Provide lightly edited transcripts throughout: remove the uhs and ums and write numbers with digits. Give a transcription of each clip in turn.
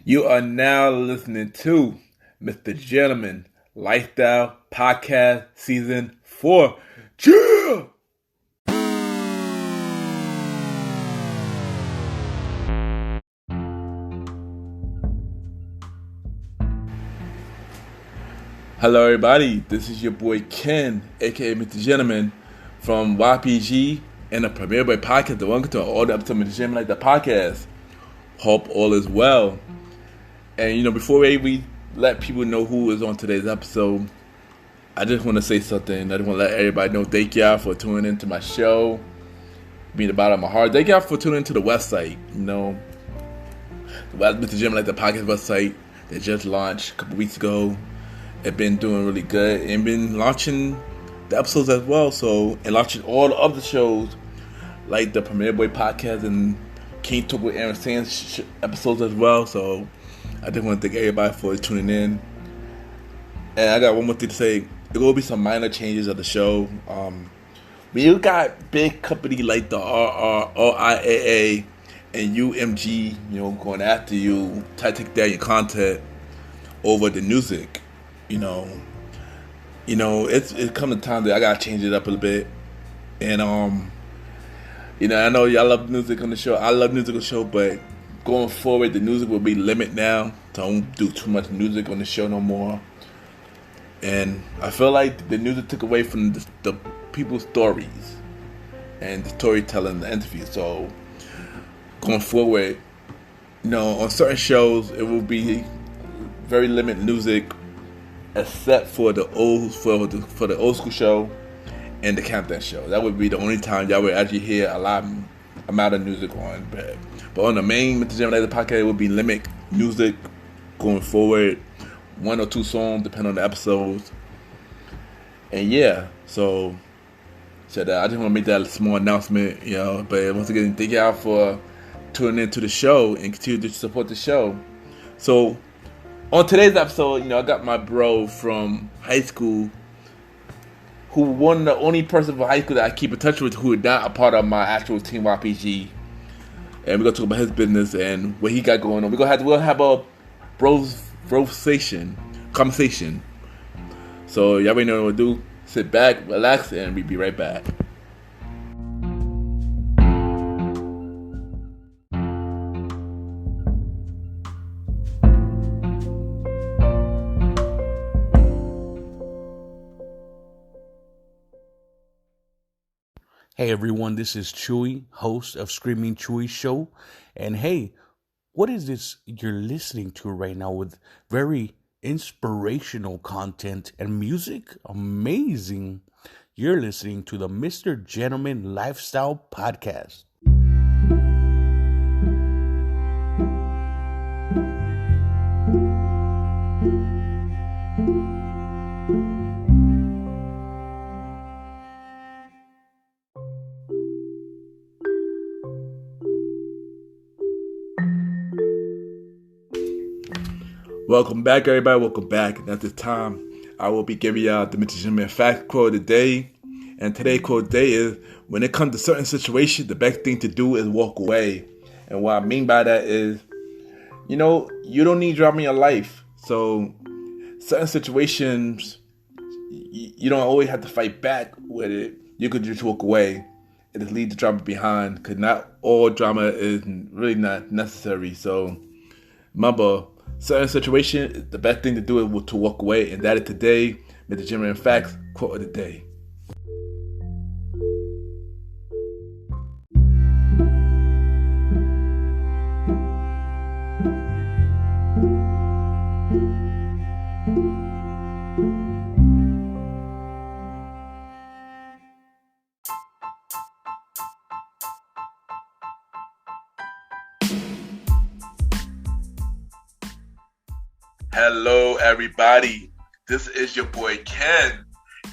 You are now listening to Mr. Gentleman Lifestyle Podcast Season 4. Yeah! Hello, everybody. This is your boy Ken, aka Mr. Gentleman, from YPG and the Premier Boy Podcast. The welcome to all the episodes of Mr. Gentleman Like the Podcast. Hope all is well. And before we let people know who is on today's episode, I just want to say something. I just want to let everybody know thank y'all for tuning into my show. Being the bottom of my heart. Thank y'all for tuning into the website. The Mr. Gentleman Like the Podcast website that just launched a couple weeks ago. It's been doing really good and been launching the episodes as well. And launching all the other shows like the Premier Boy Podcast and King Talk with Aaron Sands episodes as well. So I just want to thank everybody for tuning in. And I got one more thing to say. There will be some minor changes of the show. We got big company like the RIAA and UMG, going after you, try to take down your content over the music. It's coming time that I gotta change it up a little bit. And I know y'all love music on the show. I love music on the show, but going forward, the music will be limited now. So I won't do too much music on the show no more. And I feel like the music took away from the people's stories and the storytelling, the interview. So going forward, on certain shows, it will be very limited music, except for the old school show and the countdown show. That would be the only time y'all would actually hear a lot amount of music on. But on the main Mr. Gentleman Like the Podcast, it will be limit music going forward, 1 or 2 songs depending on the episodes. And yeah, so I just want to make that small announcement, But once again, thank y'all for tuning into the show and continue to support the show. So on today's episode, I got my bro from high school, who one the only person from high school that I keep in touch with who is not a part of my actual team YPG. And we're gonna talk about his business and what he got going on. We'll have a Broversation conversation. So y'all already know what to do. Sit back, relax, and we'll be right back. Hey everyone, this is Chewy, host of Screaming Chewy Show. And hey, what is this you're listening to right now with very inspirational content and music? Amazing. You're listening to the Mr. Gentleman Lifestyle Podcast. Welcome back, everybody. Welcome back. And at this time, I will be giving y'all the Mr. Gentleman Fact Quote of the Day. And today's quote of the day is, when it comes to certain situations, the best thing to do is walk away. And what I mean by that is, you don't need drama in your life. So certain situations, you don't always have to fight back with it. You could just walk away and just leave the drama behind, because not all drama is really not necessary. So remember, certain situation, the best thing to do is to walk away. And that is today, Mr. Gentleman Facts Quote of the Day. Hello, everybody. This is your boy Ken,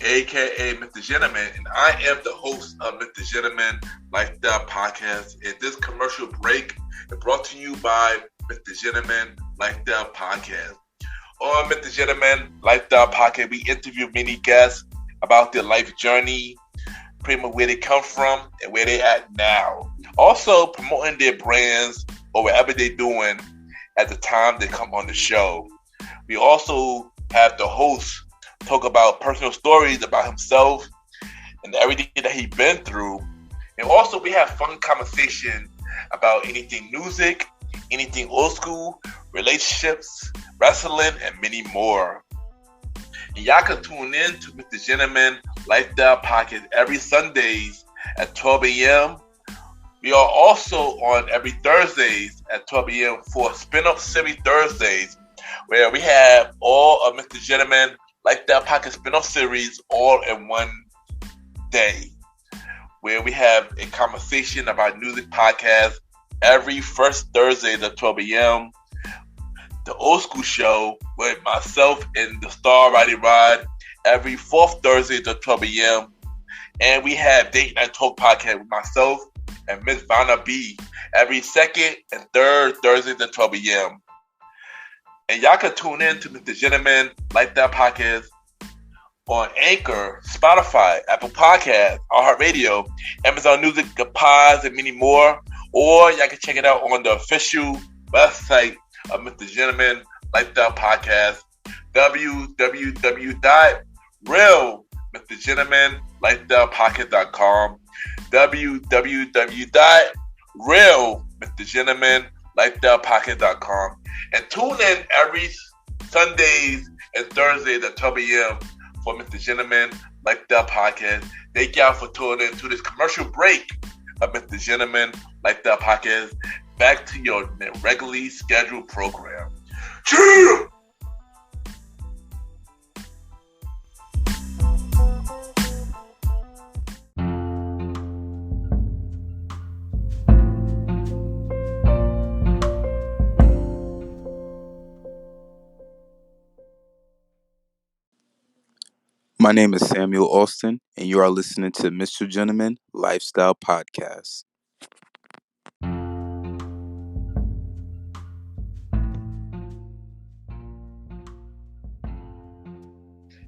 aka Mr. Gentleman, and I am the host of Mr. Gentleman Lifestyle Podcast. And this commercial break is brought to you by Mr. Gentleman Lifestyle Podcast. On Mr. Gentleman Lifestyle Podcast, we interview many guests about their life journey, pretty much where they come from and where they at now. Also promoting their brands or whatever they're doing at the time they come on the show. We also have the host talk about personal stories about himself and everything that he's been through. And also we have fun conversation about anything music, anything old school, relationships, wrestling, and many more. And y'all can tune in to Mr. Gentleman Lifestyle Podcast every Sundays at 12 a.m. We are also on every Thursdays at 12 a.m. for Spin-Off Series Thursdays, where we have all of Mr. Gentleman Lifestyle Podcast Spin-Off Series all in one day, where we have a conversation about music podcast every first Thursday at 12 a.m. The Old School Show with myself and the Star Roddy Rod every fourth Thursday at 12 a.m. And we have Date Night Talk Podcast with myself and Miss Vanna B every second and third Thursday at 12 a.m. And y'all can tune in to Mr. Gentleman Lifestyle Podcast on Anchor, Spotify, Apple Podcasts, iHeartRadio, Amazon Music, The Pods, and many more. Or y'all can check it out on the official website of Mr. Gentleman Lifestyle Podcast, www.realmrgentlemanlifestylepodcast.com, www.realmrgentlemanlifestylepodcast.com, and tune in every Sundays and Thursdays at 12 a.m. for Mr. Gentleman Lifestyle Podcast. Thank y'all for tuning in to this commercial break of Mr. Gentleman Lifestyle Podcast. Back to your regularly scheduled program. Cheers! My name is Samuel Alston, and you are listening to Mr. Gentleman Lifestyle Podcast.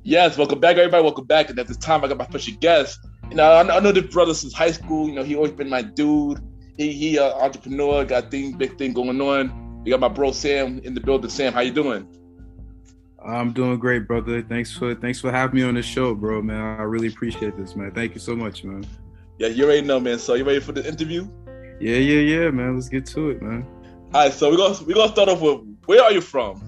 Yes, welcome back, everybody. Welcome back. And at this time, I got my special guest. You know, I know this brother since high school. You know, he always been my dude. He entrepreneur, got big thing going on. We got my bro Sam in the building. Sam, how you doing? I'm doing great, brother. Thanks for having me on the show, bro, man. I really appreciate this, man. Thank you so much, man. Yeah, you already know, man. So you ready for the interview? Yeah, man. Let's get to it, man. All right, so we're gonna start off with, where are you from?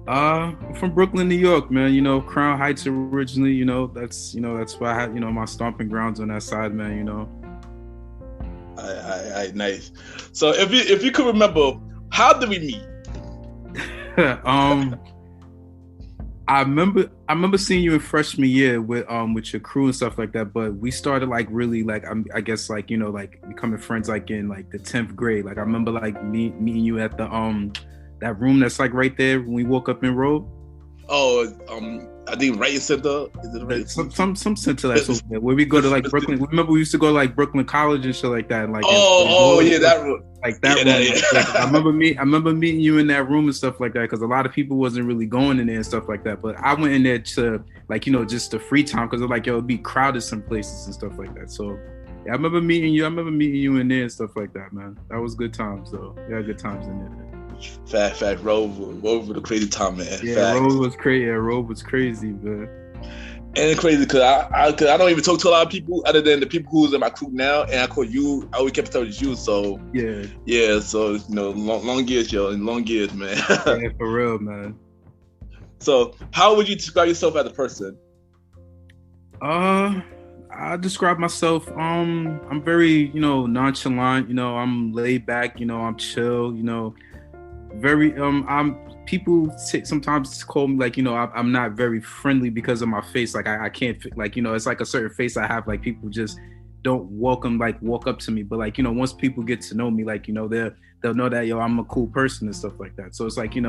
I'm from Brooklyn, New York, man. You know, Crown Heights originally. You know, that's why I had my stomping grounds on that side, man. You know. All right, nice. So if you could remember, how did we meet? I remember seeing you in freshman year with your crew and stuff like that, but we started like really like I guess like like becoming friends like in like the 10th grade. Like I remember like meeting you at the that room that's like right there when we woke up in Road. Oh, I think Writing Center. Is it right? Some center that's over there where we go to like Brooklyn. Remember we used to go to like Brooklyn College and shit like that. And, like yeah, that room. Like that room. Yeah. Like, I remember meeting you in that room and stuff like that because a lot of people wasn't really going in there and stuff like that. But I went in there to like just the free time because like it'd be crowded some places and stuff like that. So yeah, I remember meeting you in there and stuff like that, man. That was good times though. Yeah, good times in there. Fact. Road was a crazy time, man. Yeah, Road was crazy. Yeah, Road was crazy, man. And it's crazy because I don't even talk to a lot of people other than the people who's in my crew now, and I call you. I always kept telling you. So yeah. So long years, yo, and long years, man. Yeah, for real, man. So how would you describe yourself as a person? I describe myself. I'm very nonchalant. I'm laid back. I'm chill. Very people sometimes call me like I'm not very friendly because of my face. Like I can't like it's like a certain face I have. Like people just don't walk up to me. But like once people get to know me, like they'll know that I'm a cool person and stuff like that. So it's like I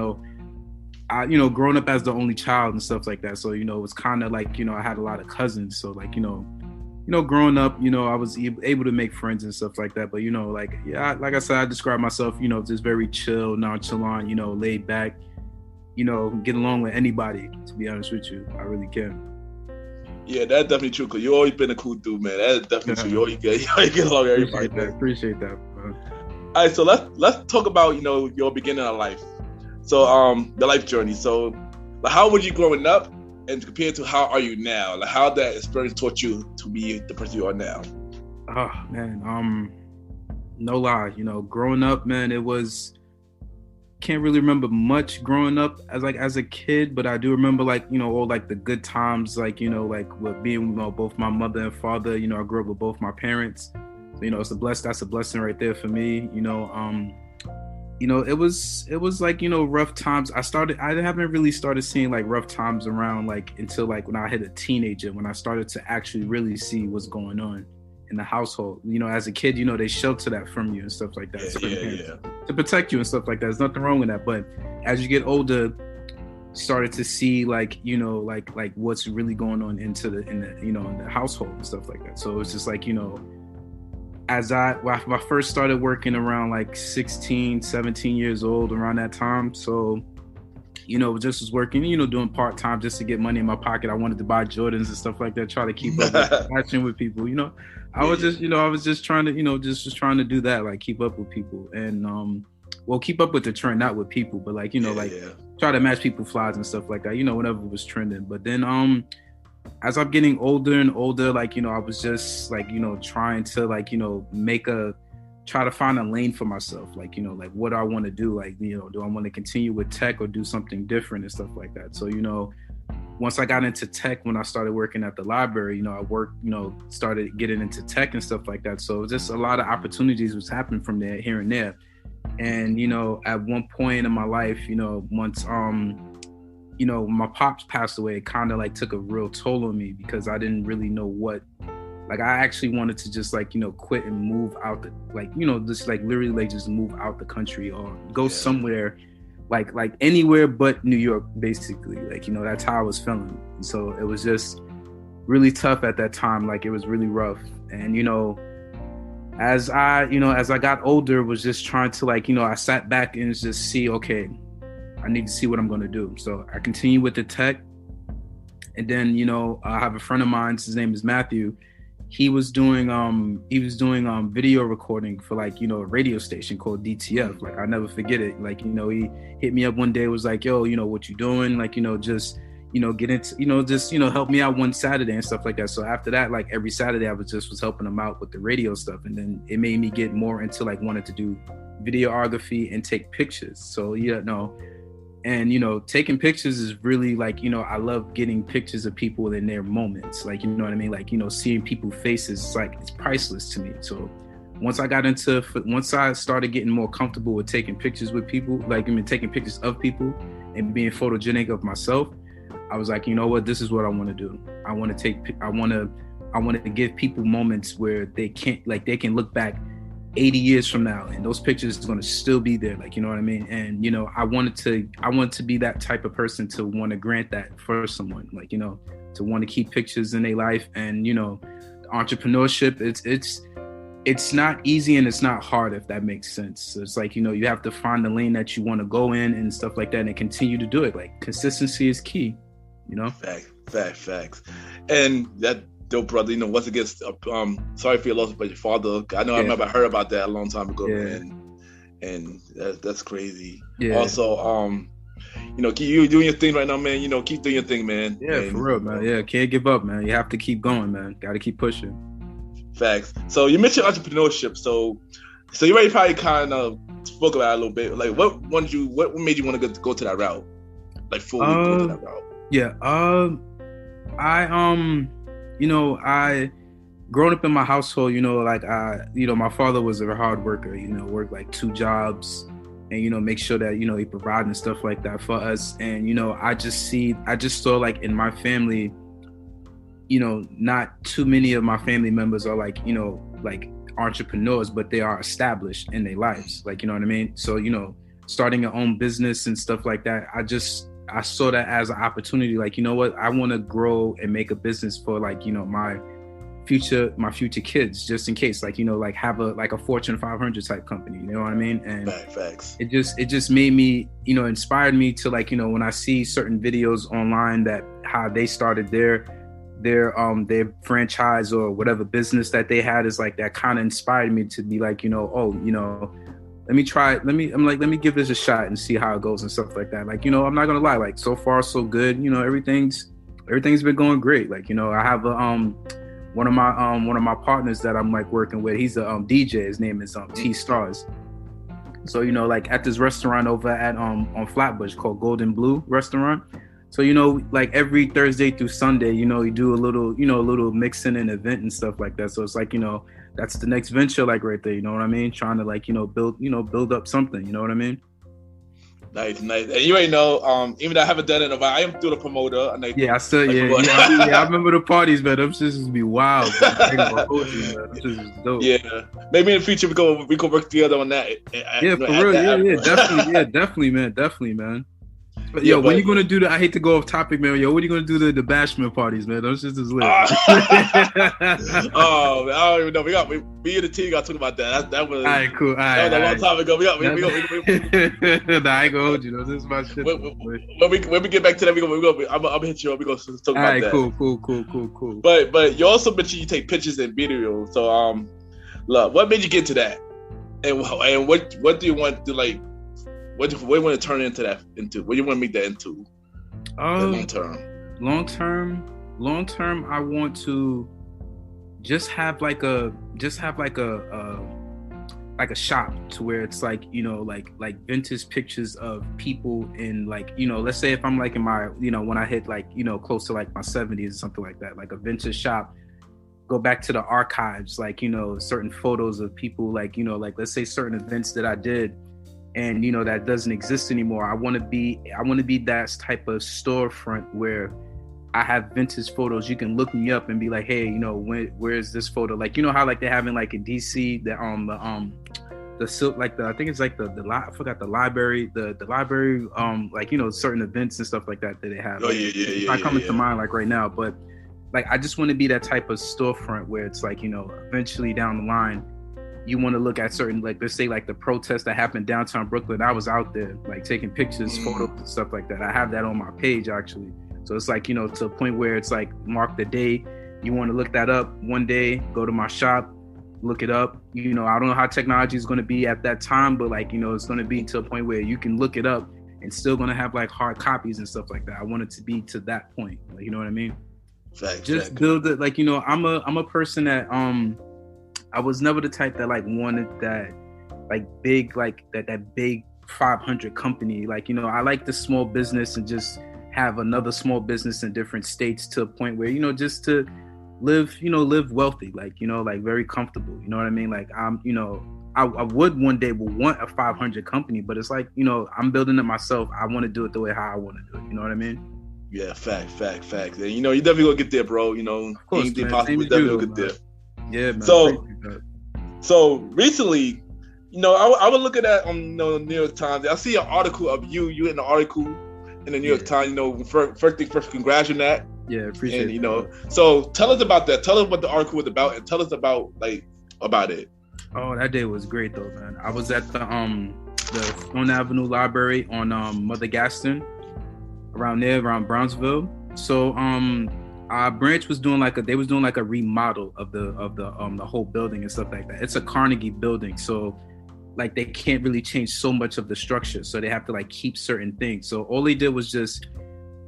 growing up as the only child and stuff like that. So it's kind of like I had a lot of cousins. So like growing up, I was able to make friends and stuff like that. But, like I said, I describe myself, just very chill, nonchalant, laid back, get along with anybody, to be honest with you. I really can. Yeah, that's definitely true, because you always been a cool dude, man. That's definitely true. You always get along with everybody. Appreciate that, bro. All right, so let's talk about your beginning of life. So the life journey. So like, how were you growing up, and compared to how are you now? Like how that experience taught you to be the person you are now? Oh man, no lie, growing up, man, it was can't really remember much growing up as a kid, but I do remember all like the good times, like with being both my mother and father. I grew up with both my parents. So, that's a blessing right there for me. It was like rough times. I haven't really started seeing like rough times around like until like when I hit a teenager, when I started to actually really see what's going on in the household. As a kid, they shelter that from you and stuff like that. To protect you and stuff like that. There's nothing wrong with that. But as you get older, started to see like like what's really going on in the household and stuff like that. So it's just like as I first started working around like 16, 17 years old, around that time. So, just was working, doing part-time just to get money in my pocket. I wanted to buy Jordans and stuff like that, try to keep up with fashion with people, I was just trying to, just trying to do that, like keep up with people and, keep up with the trend, not with people, but like, try to match people flies and stuff like that, whatever was trending. But then, as I'm getting older and older, like, I was just like, trying to like, try to find a lane for myself. Like, like what do I want to do? Like, do I want to continue with tech or do something different and stuff like that? So, once I got into tech, when I started working at the library, I worked, started getting into tech and stuff like that. So just a lot of opportunities was happening from there, here and there. And, at one point in my life, once, my pops passed away, it kind of like took a real toll on me because I didn't really know what, like I actually wanted to just like, quit and move out just like literally like just move out the country or go somewhere like anywhere but New York, basically. Like, that's how I was feeling. So it was just really tough at that time. Like it was really rough. And, as I got older, was just trying to like, I sat back and just see, okay, I need to see what I'm going to do. So I continue with the tech. And then, I have a friend of mine, his name is Matthew. He was doing video recording for like, a radio station called DTF. Like I'll never forget it. Like, he hit me up one day, was like, yo, what you doing? Like, just, get into, just, help me out one Saturday and stuff like that. So after that, like every Saturday I was helping him out with the radio stuff. And then it made me get more into like wanting to do videography and take pictures. So and taking pictures is really like, I love getting pictures of people in their moments, like, you know what I mean, like, seeing people's faces, it's like it's priceless to me. So once I started getting more comfortable with taking pictures with people, like taking pictures of people and being photogenic of myself, I was like, this is what I want to do. I want to give people moments where they can look back 80 years from now and those pictures are going to still be there, like, you know what I mean? And I wanted to be that type of person to want to grant that for someone, like, to want to keep pictures in their life. And entrepreneurship, it's not easy and it's not hard, if that makes sense. So it's like, you have to find the lane that you want to go in and stuff like that and continue to do it. Like consistency is key, Facts. And that dope, brother. Once again, sorry for your loss, but your father. I know. I remember I heard about that a long time ago, and that's crazy. Yeah. Also, keep you doing your thing right now, man. Keep doing your thing, man. Yeah, and, for real, man. Yeah, can't give up, man. You have to keep going, man. Got to keep pushing. Facts. So you mentioned entrepreneurship. So you already probably kind of spoke about it a little bit. Like, what made you want to go to that route? Like, fully go to that route. Yeah. I growing up in my household, my father was a hard worker, worked like 2 jobs and, make sure that, he provided and stuff like that for us. And, I just saw like in my family, not too many of my family members are like, like entrepreneurs, but they are established in their lives. Like, you know what I mean? So, starting your own business and stuff like that, I saw that as an opportunity. Like, I want to grow and make a business for like, my future kids, just in case, like, like have a Fortune 500 type company, you know what I mean? And facts. It just made me, inspired me to like, when I see certain videos online that how they started their franchise or whatever business that they had, is like that kind of inspired me to be like, let me try. Let me give this a shot and see how it goes and stuff like that. Like, I'm not gonna lie. Like, so far so good. Everything's been going great. Like, I have a one of my partners that I'm like working with. He's a DJ. His name is T Stars. So, like at this restaurant over at on Flatbush called Golden Blue Restaurant. So, like every Thursday through Sunday, you do a little mixing and event and stuff like that. So it's like, that's the next venture, like right there. You know what I mean? Trying to like, build up something. You know what I mean? Nice. And you ain't know, even though I haven't done it in a while, I am still a promoter. And I remember the parties, man. Them shits would be wild. Dope. Yeah, maybe in the future we go work together on that. For real. Definitely, man. But when you gonna do the? I hate to go off topic, man. When you gonna do the bashment parties, man? Those just is lit. I don't even know. We in the team got to talk about that. That was all right. Cool. That was a long time ago. Nah, I ain't gonna hold you. This is my shit. When we get back to that, I'm gonna hit you up. We gonna talk about that. Cool. But you also mentioned you take pictures and videos. So look, what made you get to that? And what do you want to like? What do you want to turn into? What do you want to make that into? Long term, I want to just have like a shop to where it's like, like vintage pictures of people in like, let's say if I'm like in my, when I hit like, close to like my 70s or something like that, like a vintage shop, go back to the archives, like, certain photos of people, like, like let's say certain events that I did. And that doesn't exist anymore. I want to be that type of storefront where I have vintage photos. You can look me up and be like, hey, where is this photo? Like, how like they're having like in DC the silk, like I think it's like I forgot the library, like certain events and stuff like that they have. It's not coming to mind like right now, but like I just want to be that type of storefront where it's like eventually down the line. You want to look at certain, like, let's say like the protest that happened downtown Brooklyn. I was out there like taking pictures, photos and stuff like that. I have that on my page actually. So it's like, to a point where it's like mark the date. You want to look that up one day, go to my shop, look it up. I don't know how technology is going to be at that time, but like, it's going to be to a point where you can look it up and still going to have like hard copies and stuff like that. I want it to be to that point. Like, you know what I mean? Build it. Like, I'm a person that, I was never the type that like wanted that like big, like that big 500 company. Like, I like the small business and just have another small business in different states to a point where, just to live wealthy, like, like very comfortable. You know what I mean? Like I would one day will want a 500 company, but it's like, I'm building it myself. I want to do it the way how I want to do it. You know what I mean? Yeah, fact. And you definitely gonna get there, bro. Of course, anything possible, definitely gonna get there. Yeah, man. So recently, I was looking at the New York Times. I see an article of you in the article in the New York Times. First thing first, congrats on that. Yeah, appreciate it. So tell us about that. Tell us what the article was about, and tell us about it. Oh, that day was great though, man. I was at the Stone Avenue Library on Mother Gaston, around Brownsville. So our branch was doing like a remodel of the whole building and stuff like that. It's a Carnegie building, so like they can't really change so much of the structure, so they have to like keep certain things. So all they did was just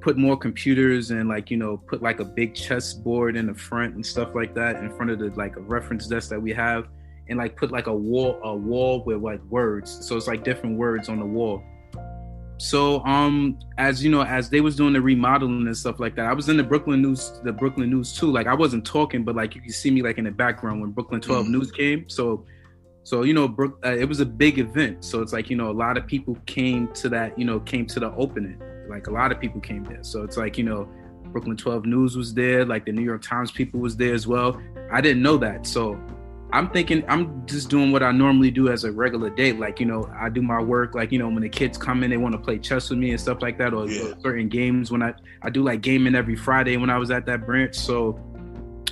put more computers and like put like a big chessboard in the front and stuff like that in front of the like a reference desk that we have, and like put like a wall with like words. So it's like different words on the wall. So as they was doing the remodeling and stuff like that, I was in the Brooklyn News too. Like I wasn't talking, but like you can see me like in the background when Brooklyn 12 News came. So it was a big event. So it's like, a lot of people came to the opening. Like a lot of people came there. So it's like, Brooklyn 12 News was there. Like the New York Times people was there as well. I didn't know that. So I'm thinking I'm just doing what I normally do as a regular day. Like, I do my work, like, when the kids come in, they want to play chess with me and stuff like that, or certain games. When I do like gaming every Friday when I was at that branch. So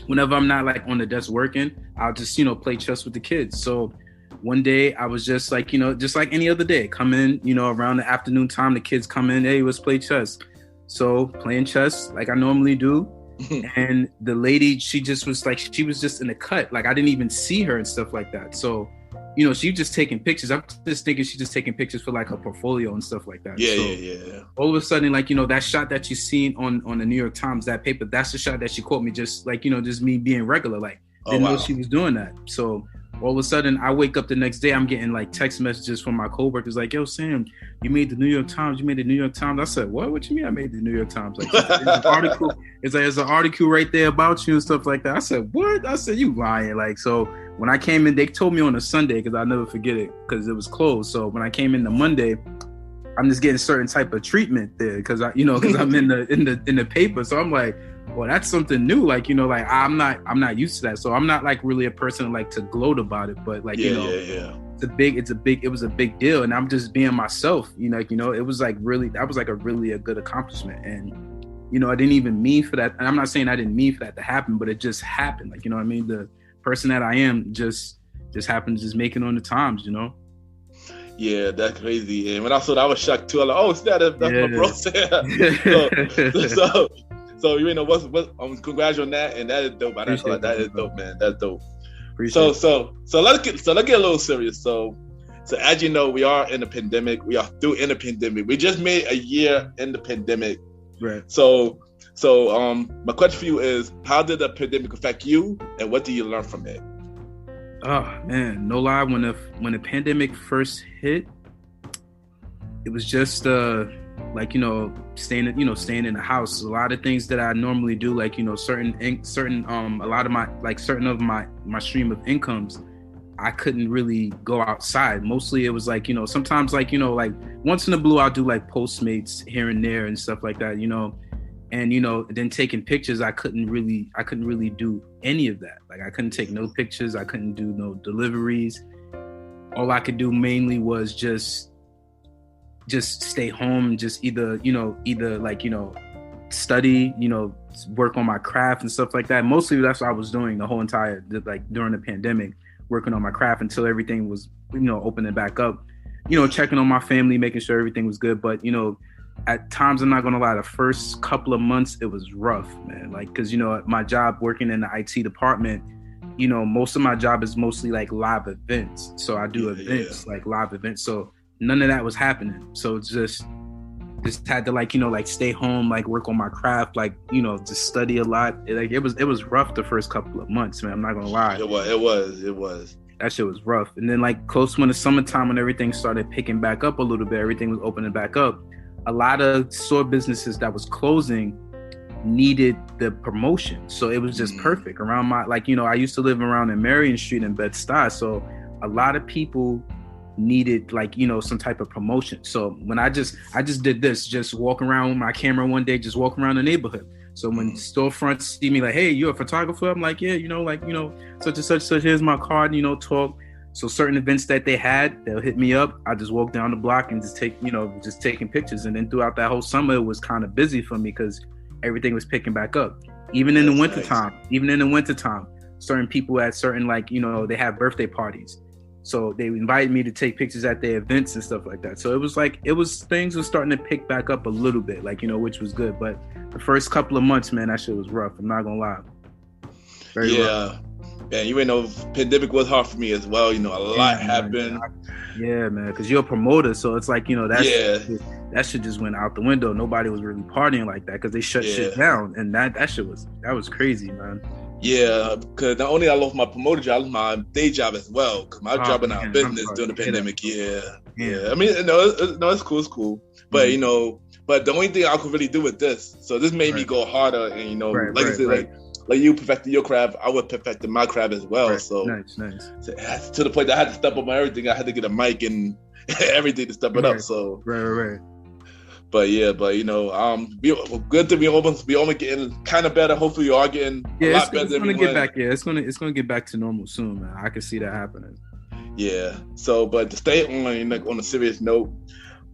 whenever I'm not like on the desk working, I'll just, play chess with the kids. So one day I was just like, just like any other day, come in, around the afternoon time, the kids come in, hey, let's play chess. So playing chess like I normally do. And the lady, she was just in the cut. Like I didn't even see her and stuff like that. So you know, she just taking pictures. I'm just thinking she's just taking pictures for like her portfolio and stuff like that. Yeah, so yeah. all of a sudden, like, you know, that shot that you seen on the New York Times, that paper, that's the shot that she caught me, just like, you know, just me being regular, like didn't know she was doing that. So all of a sudden I wake up the next day, I'm getting like text messages from my coworkers like, yo, Sam, you made the New York Times. You made the New York Times. I said, what you mean I made the New York Times? Like, it's an article. It's like, there's an article right there about you and stuff like that. I said, what? I said, you lying. Like, so when I came in, they told me on a Sunday, because I'll never forget it, because it was closed. So when I came in the Monday, I'm just getting certain type of treatment there because I'm in the paper. So I'm like, well, that's something new. Like, you know, like I'm not used to that. So I'm not like really a person like to gloat about it, but like, it was a big deal. And I'm just being myself, you know, it was like really, that was like a good accomplishment. And, you know, I didn't even mean for that. And I'm not saying I didn't mean for that to happen, but it just happened. Like, you know what I mean? The person that I am just happened to just make it on the Times, you know? Yeah, that's crazy. And when I saw that, I was shocked too. I'm like, oh, that's my bro. So you know, what congrats on that, and that is dope. That is dope, man. That's dope. So let's get a little serious. So as you know, we are in the pandemic. We are still in the pandemic. We just made a year in the pandemic. Right. So my question for you is, how did the pandemic affect you, and what do you learn from it? Oh man, no lie. When the pandemic first hit, it was just like, you know, staying in the house. A lot of things that I normally do, like, you know, certain a lot of my, like, certain of my stream of incomes, I couldn't really go outside. Mostly it was like, you know, sometimes like, you know, like once in a blue I'll do like Postmates here and there and stuff like that, you know. And, you know, then taking pictures, I couldn't really do any of that. Like, I couldn't take no pictures. I couldn't do no deliveries. All I could do mainly was just stay home, just either like, you know, study, you know, work on my craft and stuff like that. Mostly that's what I was doing the whole entire, like, during the pandemic, working on my craft until everything was, you know, opening back up, you know, checking on my family, making sure everything was good. But, you know, at times, I'm not gonna lie, the first couple of months it was rough, man. Like, because, you know, my job working in the IT department, you know, most of my job is mostly like live events. So I do events, like live events. So none of that was happening. So it's just had to, like, you know, like stay home, like work on my craft, like, you know, just study a lot. It was rough the first couple of months, man. I'm not gonna lie. It was. That shit was rough. And then, like, close when the summertime, when everything started picking back up a little bit, everything was opening back up. A lot of store businesses that was closing needed the promotion. So it was just perfect around my, like, you know, I used to live around in Marion Street in Bed-Stuy. So a lot of people needed, like, you know, some type of promotion. So when I just did this, just walk around with my camera one day, just walk around the neighborhood. So when storefronts see me like, hey, you're a photographer? I'm like, yeah, you know, like, you know, such and such, here's my card, you know, talk. So certain events that they had, they'll hit me up. I just walk down the block and just taking pictures. And then throughout that whole summer, it was kind of busy for me because everything was picking back up. Even in the wintertime, certain people at certain, like, you know, they have birthday parties. So they invited me to take pictures at their events and stuff like that. So it was things were starting to pick back up a little bit, like, you know, which was good. But the first couple of months, man, that shit was rough. I'm not gonna lie. Very rough. Yeah, you know, pandemic was hard for me as well. You know, a lot happened. Yeah, man, because you're a promoter, so it's like, you know, that shit just went out the window. Nobody was really partying like that because they shut shit down, and that shit was crazy, man. Yeah, because not only I lost my promoter job, I lost my day job as well. Because my job in our business during the pandemic. Yeah. I mean, it's cool. But you know, but the only thing I could really do with this, so this made me go harder, and, you know, like I said, like you perfected your craft, I would perfect my craft as well. Right. So nice. To the point that I had to step up on everything. I had to get a mic and everything to step it up. So right. But you know, good to be almost getting kind of better. Hopefully, you are getting a lot better. It's gonna get back. Yeah, it's gonna get back to normal soon, man. I can see that happening. Yeah. So, but to stay on a serious note,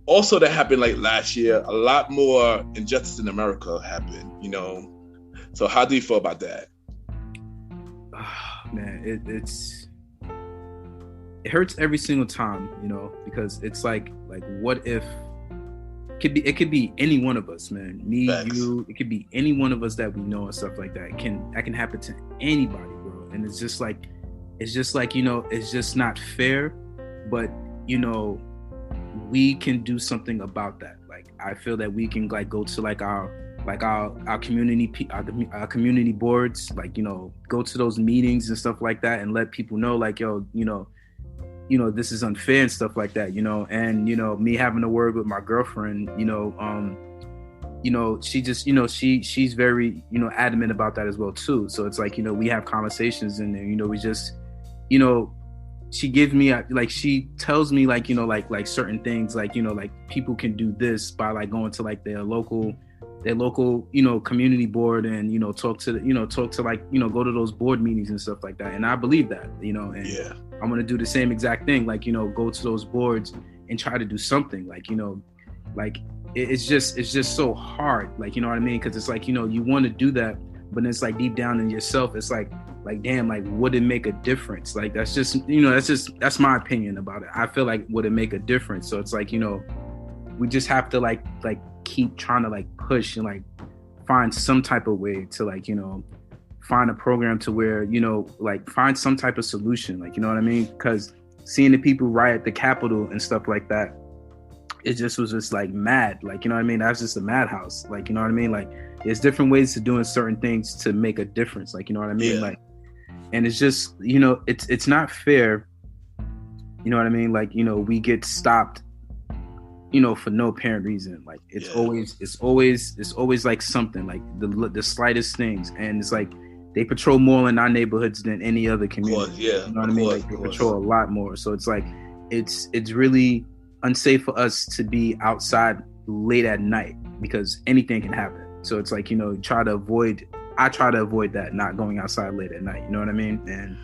also that happened like last year. A lot more injustice in America happened. You know. So how do you feel about that? Man, it hurts every single time, you know, because it's like what if it could be any one of us, man. Me, Facts. You, it could be any one of us that we know and stuff like that. That can happen to anybody, bro. And it's just like it's just like, it's just not fair, but we can do something about that. Like, I feel that we can like go to like our community boards, like, go to those meetings and stuff like that, and let people know like, yo, this is unfair and stuff like that, and me having a word with my girlfriend, she just, she's very, adamant about that as well too. So it's like, we have conversations, and we just, she gives me like, she tells me like, like certain things, like, like people can do this by like going to like their local, community board, and talk to like, go to those board meetings and stuff like that. And I believe that, and Yeah. I'm gonna do the same exact thing, like, go to those boards and try to do something, like, like it's just so hard, like, you know what I mean? Because it's like, you want to do that, but it's like deep down in yourself, it's like damn, like, would it make a difference? Like, that's just, that's my opinion about it. I feel like, would it make a difference? So it's like, we just have to like keep trying to like push and like find some type of way to like, find a program to where, like find some type of solution, like, you know what I mean? Because seeing the people riot the Capitol and stuff like that, it just was just like mad, like, you know what I mean? That's just a madhouse, like, you know what I mean? Like, there's different ways to doing certain things to make a difference, like, you know what I mean? Yeah. Like, and it's just, it's not fair, you know what I mean? Like, we get stopped, for no apparent reason. Like, it's always like something, like the slightest things, and it's like they patrol more in our neighborhoods than any other community. Of course, yeah. You know what I mean? Like, they patrol a lot more. So it's like, it's really unsafe for us to be outside late at night, because anything can happen. So it's like, I try to avoid that, not going outside late at night, you know what I mean? And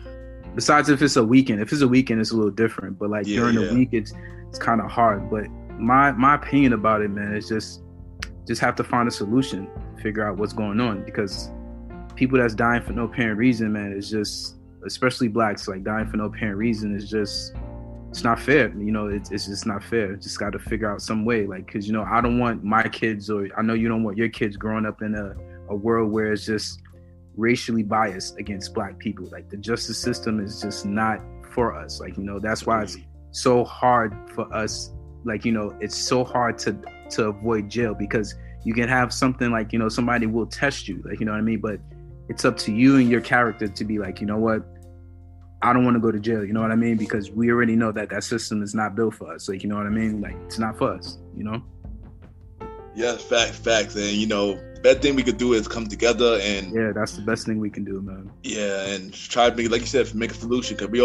besides, if it's a weekend, it's a little different, but like during the week, it's kind of hard. But my opinion about it, man, is just have to find a solution, figure out what's going on, because people that's dying for no apparent reason, man, is just, especially blacks, like dying for no apparent reason, is just, it's not fair. It's just not fair. Just got to figure out some way, like, because I don't want my kids, or I know you don't want your kids growing up in a world where it's just racially biased against black people. Like, the justice system is just not for us. Like, that's why it's so hard for us. Like, it's so hard to avoid jail, because you can have something like, somebody will test you, like, you know what I mean? But it's up to you and your character to be like, you know what? I don't want to go to jail, you know what I mean? Because we already know that system is not built for us. Like, you know what I mean? Like, it's not for us, Yeah, facts. And, the best thing we could do is come together and... Yeah, that's the best thing we can do, man. Yeah, and try to make, like you said, make a solution, because we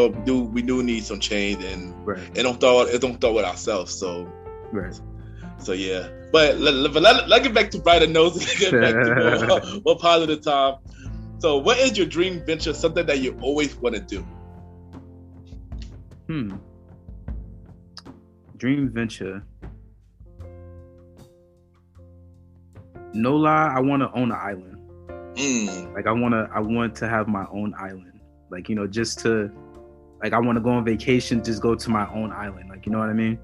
do need some change, and right. It don't start with ourselves, so... Right. So, yeah. But let's get back to brighter notes, let's get back to more positive time. So, what is your dream venture, something that you always want to do? Dream venture. No lie, I want to own an island. Like, I want to have my own island. Like, just to, like, I want to go on vacation, just go to my own island. Like, you know what I mean?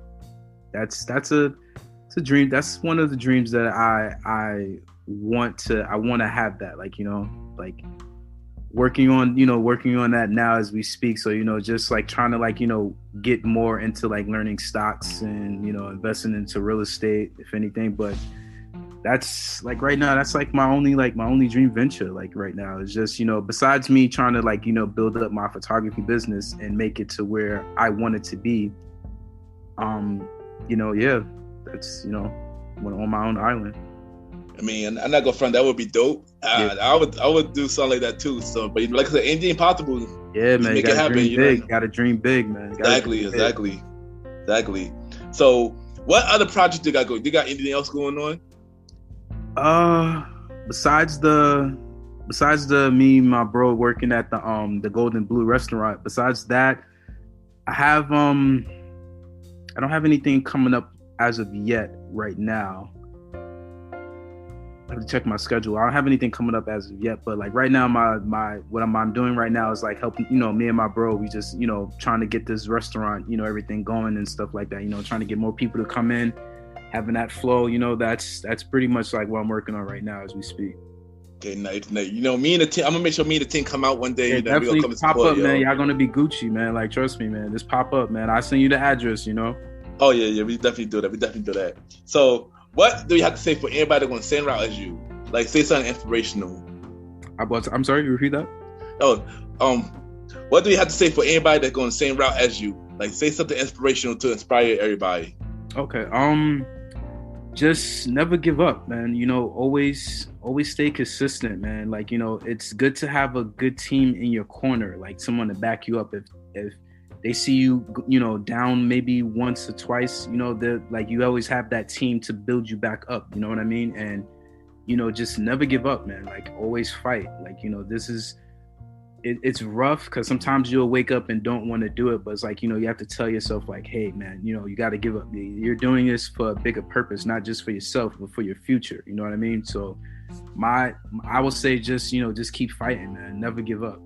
That's a dream. That's one of the dreams that I want to have that. Like, like working on that now as we speak. So, just like trying to like, get more into like learning stocks and, investing into real estate, if anything. But that's like right now, that's like my only dream venture. Like right now is just, besides me trying to like, build up my photography business and make it to where I want it to be. That's, I want to own my own island. I mean, I'm not gonna front. That would be dope. I would do something like that too. So, but like I said, anything possible. Yeah, man. Make it happen. Dream big. Gotta dream big, man. Exactly. So, what other projects you got going? You got anything else going on? Besides the me and my bro working at the Golden Blue restaurant. Besides that, I don't have anything coming up as of yet right now. I have to check my schedule. I don't have anything coming up as of yet, but like right now, what I'm doing right now is like helping, me and my bro, we just, trying to get this restaurant, everything going and stuff like that, trying to get more people to come in, having that flow, that's pretty much like what I'm working on right now as we speak. Okay, nice. You know, me and the team. I'm gonna make sure me and the team come out one day. Yeah, You know, we gonna definitely come and pop support, up, yo. man. Y'all gonna be Gucci, man. Like, trust me, man. Just pop up, man. I send you the address, you know. Oh yeah. We definitely do that. So, what do you have to say for anybody that's going the same route as you? Like, say something inspirational. I'm sorry. You repeat that? Oh, what do you have to say for anybody that's going the same route as you? Like, say something inspirational to inspire everybody. Okay. Just never give up, man. You know, always stay consistent, man. Like, you know, it's good to have a good team in your corner, like someone to back you up if they see you, you know, down maybe once or twice, you know, they're like, you always have that team to build you back up, you know what I mean? And, you know, just never give up, man. Like, always fight. Like, you know, it's rough because sometimes you'll wake up and don't want to do it, but it's like, you know, you have to tell yourself like, hey man, you know, you got to give up. You're doing this for a bigger purpose, not just for yourself, but for your future. You know what I mean? So I will say just, you know, just keep fighting, man. Never give up.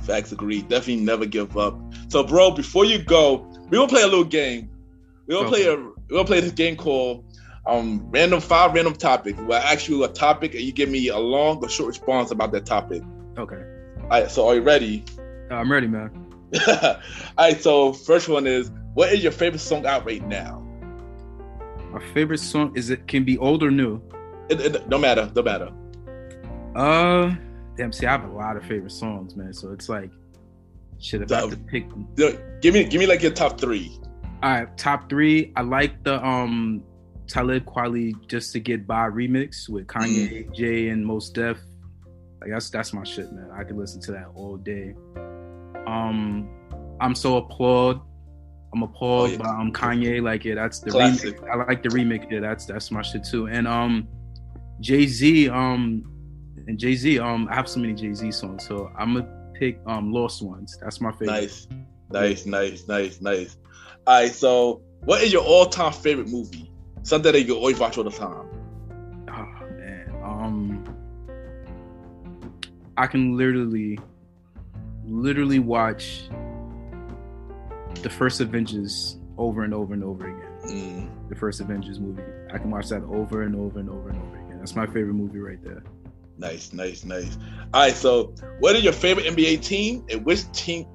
Facts, agreed. Definitely never give up. So, bro, before you go, we're gonna play a little game. We're gonna play this game called five random topics. Where I ask you a topic and you give me a long or short response about that topic. Okay. All right. So, are you ready? I'm ready, man. All right. So, first one is, what is your favorite song out right now? My favorite song can be old or new. It don't matter. Damn. See, I have a lot of favorite songs, man. So it's like, shit. If I have to pick, give me like your top three. All right, top three. I like the Talib Kweli Just to Get By remix with Kanye, Jay, and Mos Def. Like that's my shit, man. I can listen to that all day. I'm so appalled. I'm appalled by Kanye. Like, yeah, that's the classic. Remix. I like the remix. Yeah, that's my shit too. And Jay-Z, I have so many Jay-Z songs, so I'm gonna pick Lost Ones. That's my favorite. Nice. All right, so what is your all-time favorite movie? Something that you always watch all the time. Oh man, I can literally watch the first Avengers over and over and over again. The first Avengers movie. I can watch that over and over and over and over again. That's my favorite movie right there. Nice. All right, so what is your favorite NBA team, and which two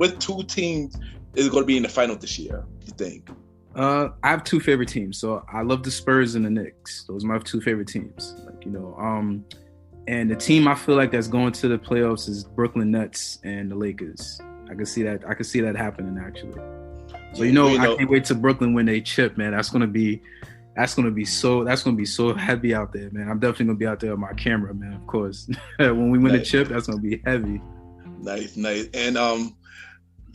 teams is going to be in the final this year, you think? I have two favorite teams. So I love the Spurs and the Knicks. Those are my two favorite teams. Like, you know, and the team I feel like that's going to the playoffs is Brooklyn Nets and the Lakers. I can see that happening actually. So I can't wait till Brooklyn when they chip, man. That's gonna be so heavy out there, man. I'm definitely gonna be out there with my camera, man. Of course, when we win the chip, that's gonna be heavy. Nice. And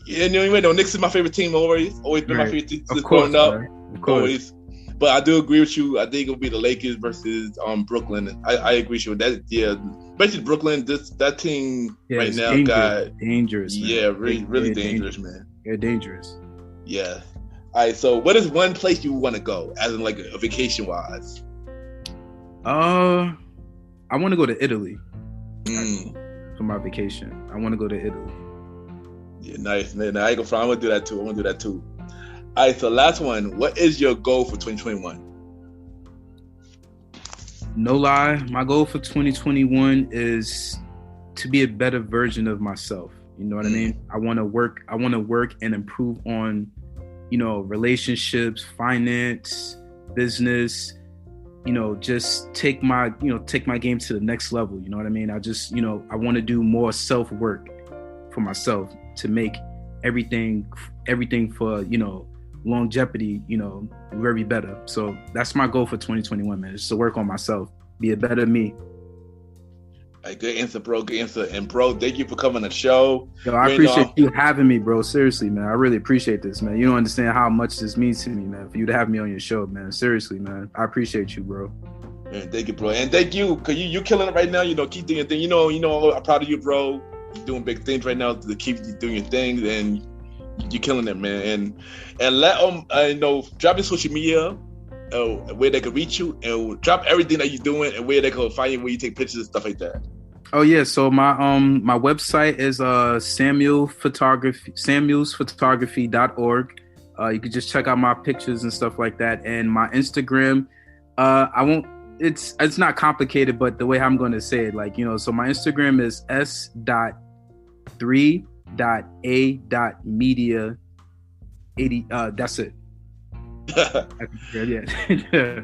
Knicks is my favorite team always been my favorite team since growing up. Of course. Always. But I do agree with you. I think it'll be the Lakers versus Brooklyn. I agree with you. That especially Brooklyn. That team right now dangerous. Man. Yeah, really dangerous, man. They're dangerous. Yeah. All right. So, what is one place you want to go, as in like a vacation wise? I want to go to Italy for my vacation. I want to go to Italy. Yeah, nice. Man, I want to do that too. All right. So, last one. What is your goal for 2021? No lie, my goal for 2021 is to be a better version of myself. You know what I mean? I want to work and improve on, you know, relationships, finance, business, you know, just take my game to the next level. You know what I mean? I want to do more self-work for myself to make everything for, you know, longevity, you know, very better. So that's my goal for 2021, man. Is to work on myself, be a better me. Right, good answer, bro. Good answer. And bro, thank you for coming on the show. Yo, I appreciate you having me, bro. Seriously, man. I really appreciate this, man. You don't understand how much this means to me, man, for you to have me on your show, man. Seriously, man. I appreciate you, bro. Man, thank you, bro. And thank you, because you killing it right now. You know, keep doing your thing. You know, I'm proud of you, bro. You're doing big things right now to keep doing your things, and you're killing it, man. And let them, drop your social media, where they can reach you, and drop everything that you're doing, and where they can find you, where you take pictures and stuff like that. Oh yeah, so my website is samuelsphotography.org. You can just check out my pictures and stuff like that. And my Instagram, I it's not complicated, but the way I'm going to say it, like, so my Instagram is s.3.a.media 80. That's it. Yeah.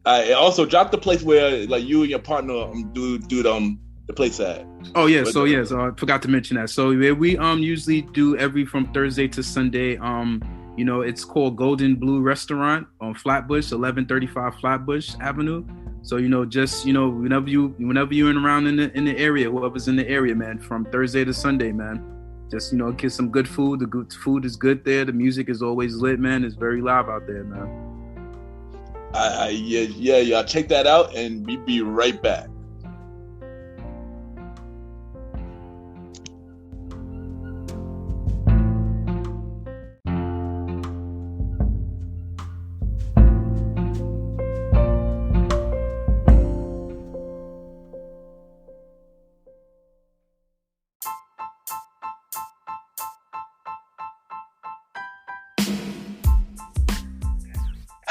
And also drop the place where like you and your partner do the place at. Oh yeah, so I forgot to mention that. So we usually do every from Thursday to Sunday. It's called Golden Blue Restaurant on Flatbush, 1135 Flatbush Avenue. So just whenever you're around in the area, whoever's in the area, man, from Thursday to Sunday, man, just get some good food. The good food is good there. The music is always lit, man. It's very live out there, man. Yeah. Check that out, and we be right back.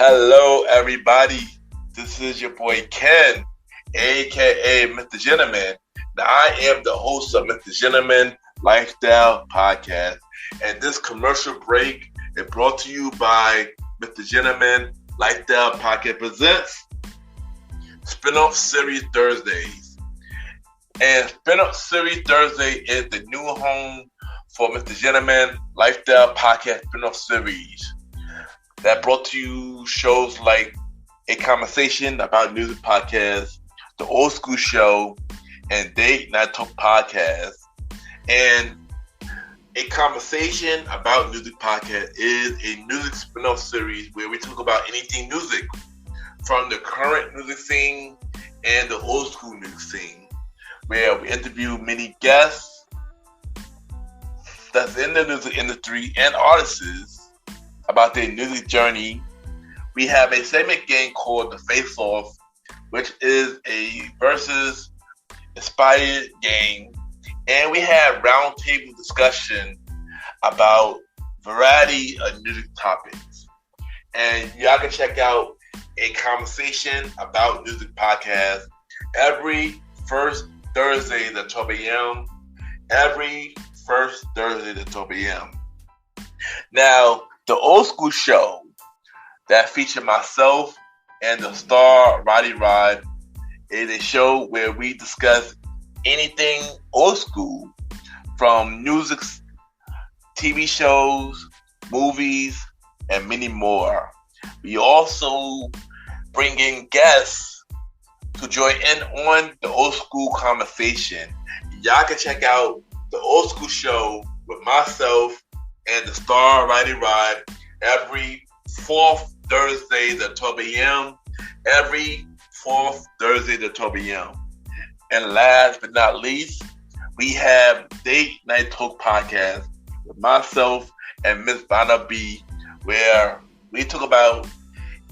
Hello, everybody. This is your boy Ken, aka Mr. Gentleman. Now, I am the host of Mr. Gentleman Lifestyle Podcast, and this commercial break is brought to you by Mr. Gentleman Lifestyle Podcast presents Spin-off Series Thursdays. And Spin-off Series Thursday is the new home for Mr. Gentleman Lifestyle Podcast Spin-off Series that brought to you shows like A Conversation About Music Podcast, The Old School Show, and Date Night Talk Podcast. And A Conversation About Music Podcast is a music spin-off series where we talk about anything music, from the current music scene and the old school music scene, where we interview many guests that's in the music industry and artists about their music journey. We have a segment game called The Face Off, which is a versus inspired game. And we have roundtable discussion about variety of music topics. And y'all can check out A Conversation About Music Podcast every first Thursday at 12 a.m. Every first Thursday at 12 a.m. Now, the Old School Show that featured myself and the star Roddy Rod is a show where we discuss anything old school, from music, TV shows, movies, and many more. We also bring in guests to join in on the old school conversation. Y'all can check out the Old School Show with myself and the star Roddy Rod every fourth Thursday at 12 a.m. Every fourth Thursday at 12 a.m. And last but not least, we have Date Night Talk Podcast with myself and Miss Vanna B, where we talk about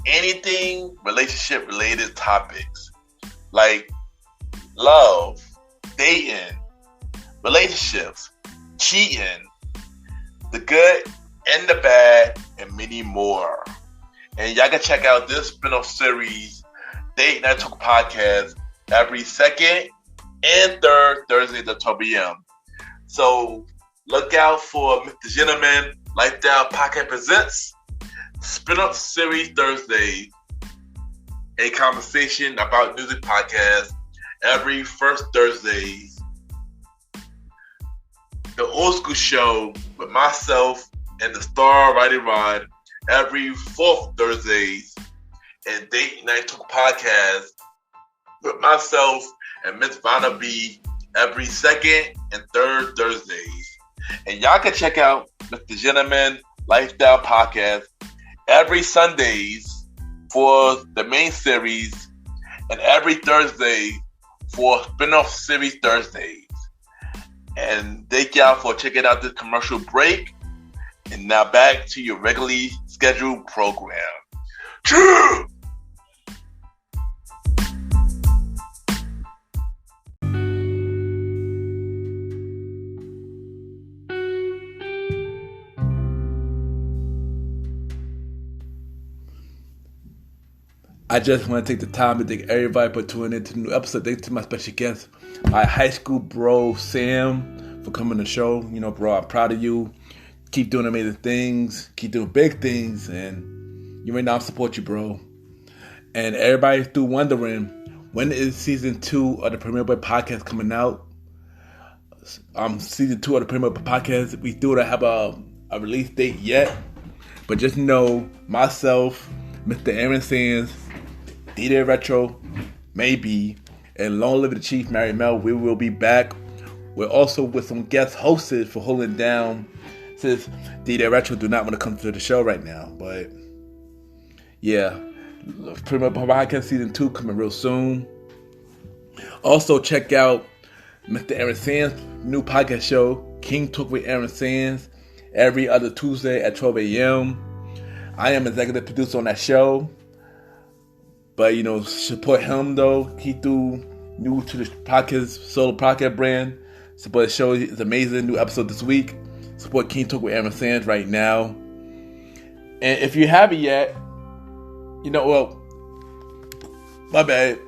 anything relationship related topics like love, dating, relationships, cheating, the good and the bad, and many more. And y'all can check out this spin-off series, Date Night Talk Podcast, every second and third Thursday at 12 p.m. So look out for Mr. Gentleman Lifestyle Podcast presents Spin-off Series Thursday, A Conversation About Music Podcast every first Thursday. The Old School Show with myself and the star Roddy Rod every fourth Thursdays, and Date Night Talk Podcast with myself and Miss Vanna B every second and third Thursdays. And y'all can check out Mr. Gentleman Lifestyle Podcast every Sundays for the main series and every Thursday for spin-off series Thursdays. And thank y'all for checking out this commercial break. And now back to your regularly scheduled program. True! I just want to take the time to thank everybody for tuning into the new episode. Thanks to my special guest, my high school bro, Sam, for coming to the show. You know, bro, I'm proud of you. Keep doing amazing things. Keep doing big things. And you right now, I support you, bro. And everybody through wondering, when is season 2 of the Premier Boy podcast coming out? Season 2 of the Premier Boy podcast, we still don't have a release date yet. But just know, myself, Mr. Aaron Sands, DJ Retro, maybe, and Long Live the Chief, Mary Mel, we will be back. We're also with some guest hosts for holding down, since DJ Retro do not want to come to the show right now. But yeah, Premier Podcast Season 2 coming real soon. Also check out Mr. Aaron Sands' new podcast show, King Talk with Aaron Sands, every other Tuesday at 12 a.m. I am executive producer on that show. But, you know, support him, though. He threw new to the podcast, solo podcast brand. Support the show. It's amazing. New episode this week. Support King Talk with Aaron Sands right now. And if you haven't yet, you know, well, my bad.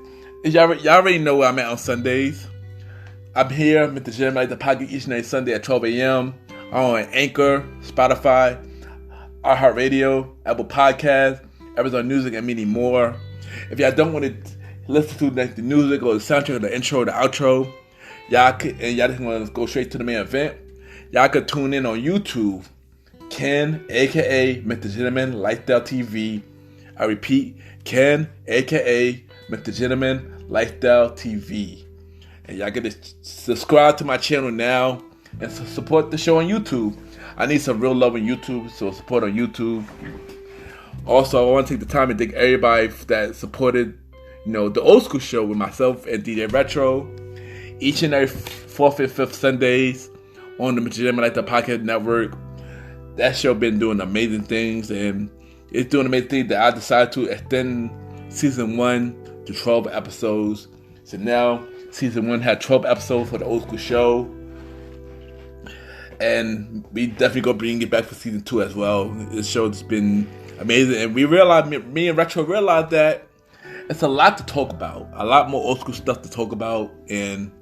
Y'all already know where I'm at on Sundays. I'm here with the Gym Like the Podcast each and every Sunday at 12 a.m. I'm on Anchor, Spotify, iHeartRadio, Apple Podcasts, Amazon Music, and many more. If y'all don't want to listen to like the music or the soundtrack or the intro or the outro, y'all just want to go straight to the main event, y'all could tune in on YouTube. Ken, aka Mr. Gentleman Lifestyle TV. I repeat, Ken, aka Mr. Gentleman Lifestyle TV. And y'all get to subscribe to my channel now and support the show on YouTube. I need some real love on YouTube, so support on YouTube. Also, I want to take the time and thank everybody that supported, you know, the old school show with myself and DJ Retro each and every 4th and 5th Sundays on the Mr. Gentleman Like the Podcast Network. That show been doing amazing things, and it's doing amazing things that I decided to extend season 1 to 12 episodes. So now season 1 had 12 episodes for the old school show. And we definitely gonna bring it back for season 2 as well. This show's been amazing, and we realized, me and Retro realized that it's a lot to talk about, a lot more old school stuff to talk about, and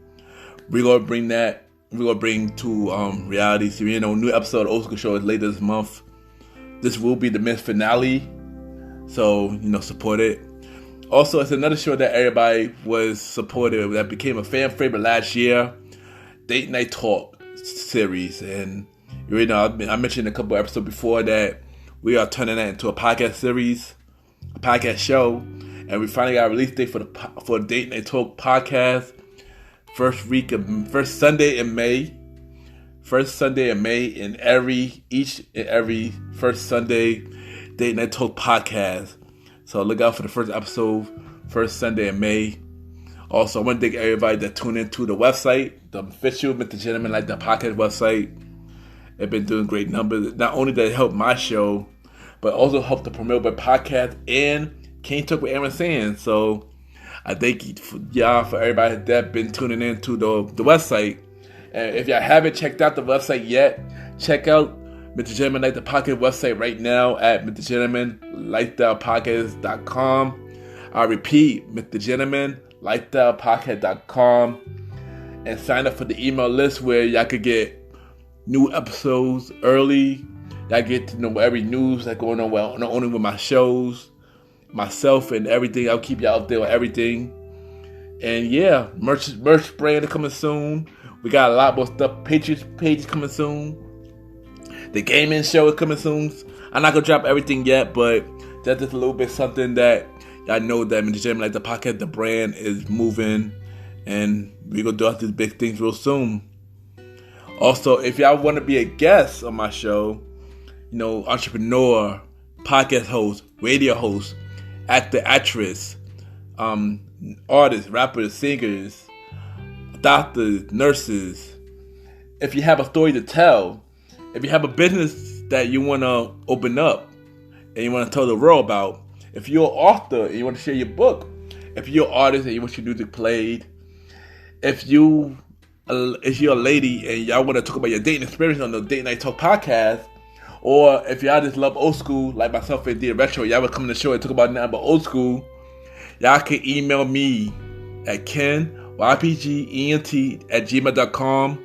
we're gonna bring that. We're gonna bring to reality. So, you know, new episode of Old School Show is later this month. This will be the mid finale, so you know, support it. Also, it's another show that everybody was supportive, that became a fan favorite last year, Date Night Talk series. And you know, I mentioned a couple episodes before that we are turning that into a podcast series, a podcast show, and we finally got a release date for the Date Night Talk podcast. First Sunday in May. First Sunday in May, in every first Sunday Date Night Talk podcast. So look out for the first episode, first Sunday in May. Also, I want to thank everybody that tuned into the website, the official Mr. Gentleman Like the Podcast website. They've been doing great numbers. Not only did it help my show, but also help the Premier Boy podcast and King Talk with Aaron Sands. So I thank y'all for everybody that been tuning into the website. And if y'all haven't checked out the website yet, check out Mr. Gentleman Like the Podcast website right now at MrGentlemanLifestylePodcast.com. I repeat, MrGentlemanLifestylePodcast.com, and sign up for the email list where y'all could get new episodes early. Y'all get to know every news that's going on, well, not only with my shows, myself, and everything. I'll keep y'all up there with everything. And yeah, merch brand coming soon. We got a lot more stuff. Patriots page coming soon. The gaming show is coming soon. I'm not gonna drop everything yet, but that's just a little bit something that y'all know that Mr. Gentleman Like the Podcast, the brand is moving, and we're gonna do all these big things real soon. Also, if y'all want to be a guest on my show, you know, entrepreneur, podcast host, radio host, actor, actress, artists, rappers, singers, doctors, nurses. If you have a story to tell, if you have a business that you want to open up and you want to tell the world about, if you're an author and you want to share your book, if you're an artist and you want your music played, if you're a lady and y'all want to talk about your dating experience on the Date Night Talk podcast, or if y'all just love old school like myself and D Retro, y'all would come to the show and talk about nothing but old school, Y'all can email me at kenypgent@gmail.com.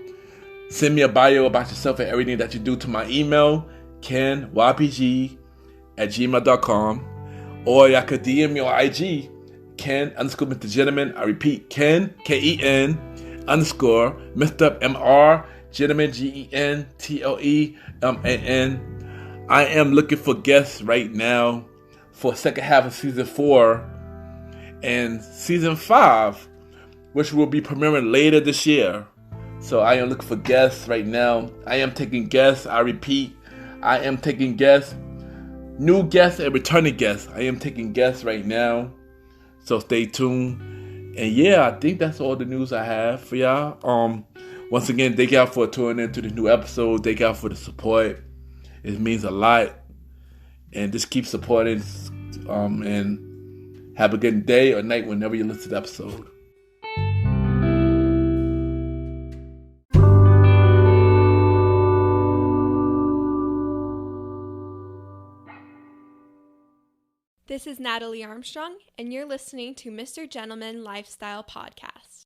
Send me a bio about yourself and everything that you do to my email, kenypg@gmail.com. Or y'all could DM me on IG, Ken_Mr. Gentleman. I repeat, Ken, Ken, _ Mr. Mr. Gentleman, GENTLEMAN. I am looking for guests right now for second half of season 4 and season 5, which will be premiering later this year. So I am looking for guests right now. I am taking guests. I repeat, I am taking guests. New guests and returning guests. I am taking guests right now. So stay tuned. And yeah, I think that's all the news I have for y'all. Once again, thank y'all for tuning into the new episode. Thank y'all for the support. It means a lot. And just keep supporting. And have a good day or night whenever you listen to the episode. This is Natalie Armstrong, and you're listening to Mr. Gentleman Lifestyle Podcast.